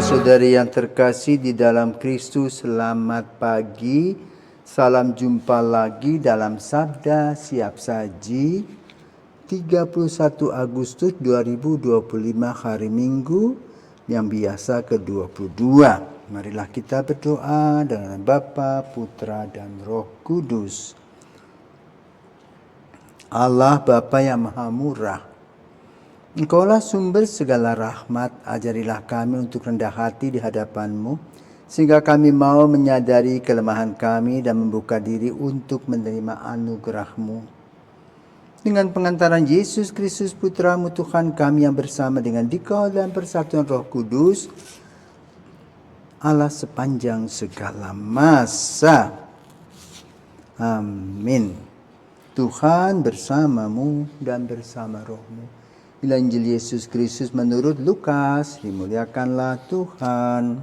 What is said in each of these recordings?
Saudara-saudari yang terkasih di dalam Kristus, selamat pagi. Salam jumpa lagi dalam Sabda Siap Saji 31 Agustus 2025 hari Minggu yang biasa ke-22. Marilah kita berdoa dengan Bapa, Putra, dan Roh Kudus. Allah Bapa yang Maha Murah, Engkaulah sumber segala rahmat, ajarilah kami untuk rendah hati di hadapan-Mu, sehingga kami mau menyadari kelemahan kami dan membuka diri untuk menerima anugerah-Mu. Dengan pengantaran Yesus Kristus Putra-Mu Tuhan kami yang bersama dengan Dikau dan persatuan Roh Kudus, Allah sepanjang segala masa. Amin. Tuhan bersamamu dan bersama rohmu. Inilah Injil Yesus Kristus menurut Lukas, dimuliakanlah Tuhan.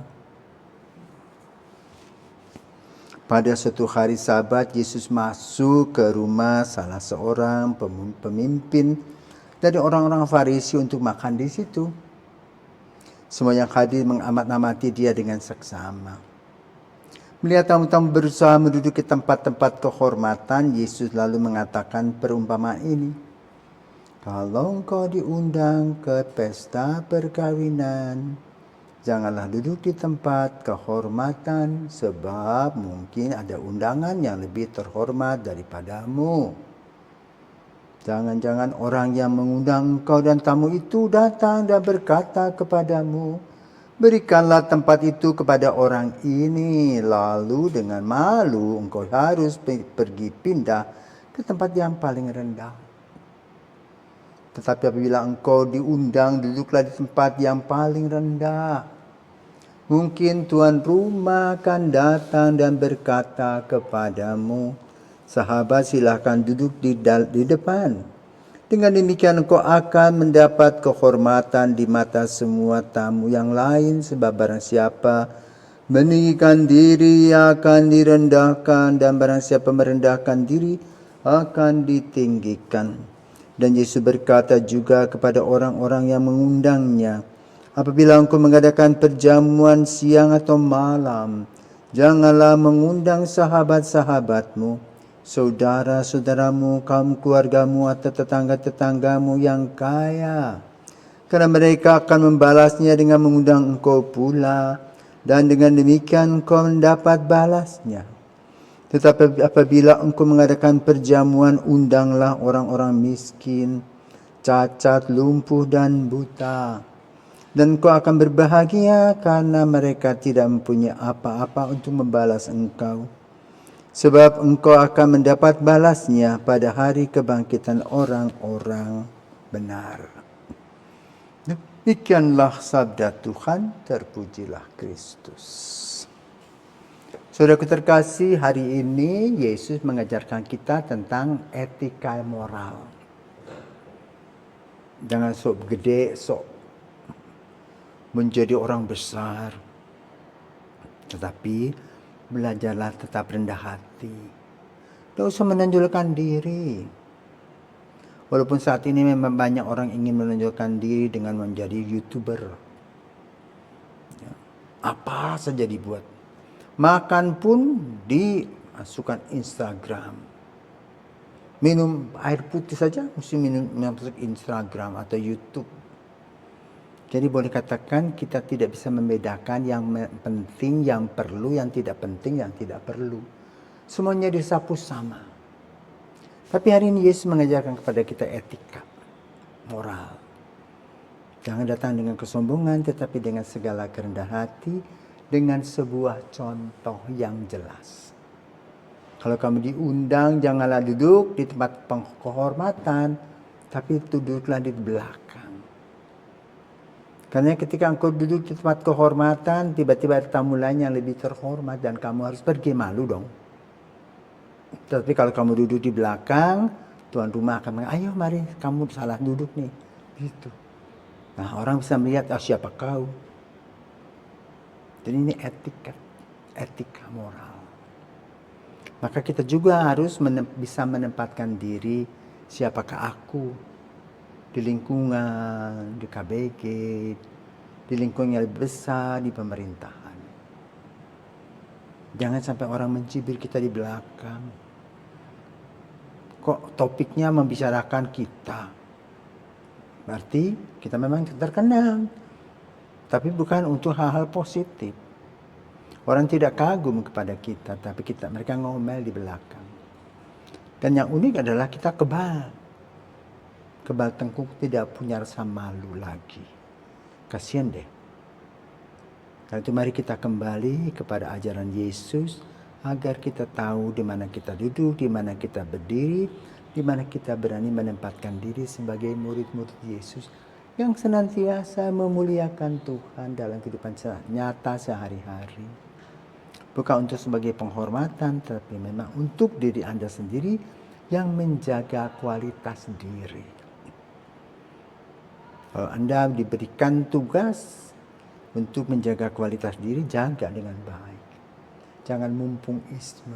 Pada suatu hari Sabat, Yesus masuk ke rumah salah seorang pemimpin dari orang-orang Farisi untuk makan di situ. Semua yang hadir mengamat-amati dia dengan seksama. Melihat tamu-tamu berusaha menduduki tempat-tempat kehormatan, Yesus lalu mengatakan perumpamaan ini. Kalau engkau diundang ke pesta perkawinan, janganlah duduk di tempat kehormatan, sebab mungkin ada undangan yang lebih terhormat daripadamu. Jangan-jangan orang yang mengundang engkau dan tamu itu datang dan berkata kepadamu, berikanlah tempat itu kepada orang ini, lalu dengan malu engkau harus pergi pindah ke tempat yang paling rendah. Tetapi apabila engkau diundang, duduklah di tempat yang paling rendah. Mungkin tuan rumah akan datang dan berkata kepadamu, sahabat, silahkan duduk di depan. Dengan demikian engkau akan mendapat kehormatan di mata semua tamu yang lain, sebab barang siapa meninggikan diri akan direndahkan, dan barang siapa merendahkan diri akan ditinggikan. Dan Yesus berkata juga kepada orang-orang yang mengundangnya, apabila engkau mengadakan perjamuan siang atau malam, janganlah mengundang sahabat-sahabatmu, saudara-saudaramu, kaum keluargamu, atau tetangga-tetanggamu yang kaya. Karena mereka akan membalasnya dengan mengundang engkau pula, dan dengan demikian engkau mendapat balasnya. Tetapi apabila engkau mengadakan perjamuan, undanglah orang-orang miskin, cacat, lumpuh, dan buta. Dan engkau akan berbahagia karena mereka tidak mempunyai apa-apa untuk membalas engkau. Sebab engkau akan mendapat balasnya pada hari kebangkitan orang-orang benar. Demikianlah sabda Tuhan, terpujilah Kristus. Saudaraku terkasih, hari ini Yesus mengajarkan kita tentang etika moral. Jangan sok gede, sok menjadi orang besar. Tetapi belajarlah tetap rendah hati. Tidak usah menonjolkan diri. Walaupun saat ini memang banyak orang ingin menonjolkan diri dengan menjadi YouTuber. Apa saja dibuat. Makan pun dimasukkan Instagram. Minum air putih saja mesti masuk Instagram atau YouTube. Jadi boleh katakan kita tidak bisa membedakan yang penting, yang perlu, yang tidak penting, yang tidak perlu. Semuanya disapu sama. Tapi hari ini Yesus mengajarkan kepada kita etika, moral. Jangan datang dengan kesombongan, tetapi dengan segala kerendahan hati, dengan sebuah contoh yang jelas. Kalau kamu diundang, janganlah duduk di tempat kehormatan, tapi duduklah di belakang. Karena ketika engkau duduk di tempat kehormatan, tiba-tiba ada tamu lain yang lebih terhormat dan kamu harus pergi, malu dong. Tapi kalau kamu duduk di belakang, tuan rumah akan mengatakan, ayo mari, kamu salah duduk nih. Gitu. Nah, orang bisa melihat, siapa kau? Jadi ini etika moral. Maka kita juga harus bisa menempatkan diri, siapakah aku di lingkungan, di KBG, di lingkungan yang lebih besar, di pemerintahan. Jangan sampai orang mencibir kita di belakang. Kok topiknya membicarakan kita? Berarti kita memang terkenal, tapi bukan untuk hal-hal positif. Orang tidak kagum kepada kita, tapi mereka ngomel di belakang. Dan yang unik adalah kita kebal tengkuk, tidak punya rasa malu lagi. Kasihan deh. Karena itu mari kita kembali kepada ajaran Yesus, agar kita tahu di mana kita duduk, di mana kita berdiri, di mana kita berani menempatkan diri sebagai murid-murid Yesus yang senantiasa memuliakan Tuhan dalam kehidupan nyata sehari-hari. Bukan untuk sebagai penghormatan, tapi memang untuk diri Anda sendiri yang menjaga kualitas diri. Kalau Anda diberikan tugas untuk menjaga kualitas diri, jaga dengan baik. Jangan mumpung isma.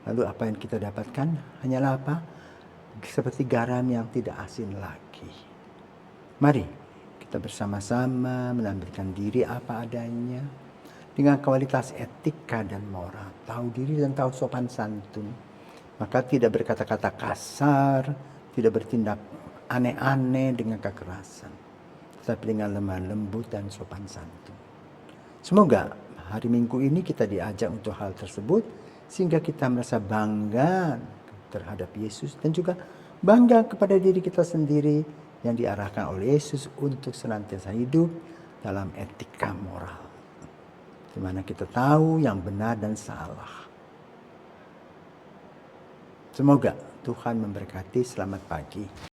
Lalu apa yang kita dapatkan hanyalah apa? Seperti garam yang tidak asin lagi. Mari kita bersama-sama menampilkan diri apa adanya dengan kualitas etika dan moral. Tahu diri dan tahu sopan santun. Maka tidak berkata-kata kasar, tidak bertindak aneh-aneh dengan kekerasan, tetapi dengan lemah lembut dan sopan santun. Semoga hari Minggu ini kita diajak untuk hal tersebut, sehingga kita merasa bangga terhadap Yesus dan juga bangga kepada diri kita sendiri yang diarahkan oleh Yesus untuk senantiasa hidup dalam etika moral, di mana kita tahu yang benar dan salah. Semoga Tuhan memberkati. Selamat pagi.